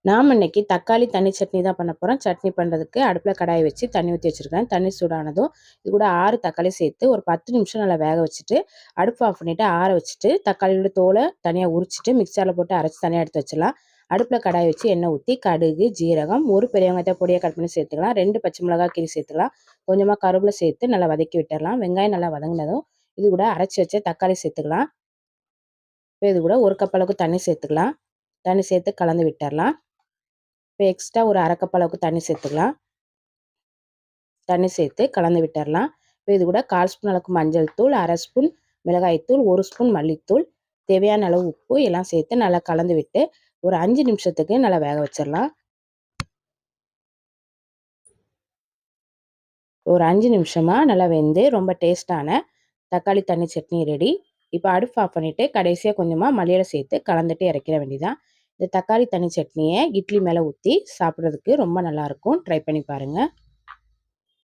நாம் இன்னைக்கு தக்காளி தண்ணி சட்னி தான் பண்ண போகிறோம். சட்னி பண்ணுறதுக்கு அடுப்பில் கடாயை வச்சு தண்ணி ஊற்றி வச்சுருக்கேன். தண்ணி சூடானதும் இது கூட 6 தக்காளி சேர்த்து ஒரு 10 நிமிஷம் நல்லா வேக வச்சுட்டு அடுப்பு ஆஃப் பண்ணிவிட்டு ஆற வச்சுட்டு தக்காளியோட தோலை தனியாக உரிச்சிட்டு மிக்சரில் போட்டு அரைச்சி தனியாக எடுத்து வச்சிடலாம். அடுப்பில் கடாயை வச்சு எண்ணெய் ஊற்றி கடுகு, ஜீரகம், ஒரு பெரிய வெங்காயத்தை பொடியாக கட் பண்ணி சேர்த்துக்கலாம். 2 பச்சை மிளகாய் கீரி சேர்த்துக்கலாம். கொஞ்சமாக கருவேப்பிலை சேர்த்து நல்லா வதக்கி விட்டுடலாம். வெங்காயம் நல்லா வதங்கினதும் இது கூட அரைச்சி வச்ச தக்காளி சேர்த்துக்கலாம். இப்போ இது கூட 1 கப் அளவுக்கு தண்ணி சேர்த்துக்கலாம். தண்ணி சேர்த்து கலந்து விட்டுடலாம். இப்போ எக்ஸ்ட்ரா ஒரு அரை கப் அளவுக்கு தண்ணி சேர்த்துக்கலாம். தண்ணி சேர்த்து கலந்து விட்டுடலாம். இப்போ இது கூட 1/4 ஸ்பூன் அளவுக்கு மஞ்சள் தூள், அரை ஸ்பூன் மிளகாய்த்தூள், 1 ஸ்பூன் மல்லித்தூள், தேவையான அளவு உப்பு எல்லாம் சேர்த்து நல்லா கலந்து விட்டு ஒரு 5 நிமிஷத்துக்கு நல்லா வேக வச்சிடலாம். ஒரு 5 நிமிஷமா நல்லா வெந்து ரொம்ப டேஸ்டான தக்காளி தண்ணி சட்னி ரெடி. இப்போ அடுப்பு ஆஃப் பண்ணிவிட்டு கடைசியாக கொஞ்சமாக மல்லியிலை சேர்த்து கலந்துட்டு இறக்கிற வேண்டியதான். இந்த தக்காளி தண்ணி சட்னியை இட்லி மேலே ஊற்றி சாப்பிட்றதுக்கு ரொம்ப நல்லாயிருக்கும். ட்ரை பண்ணி பாருங்கள்.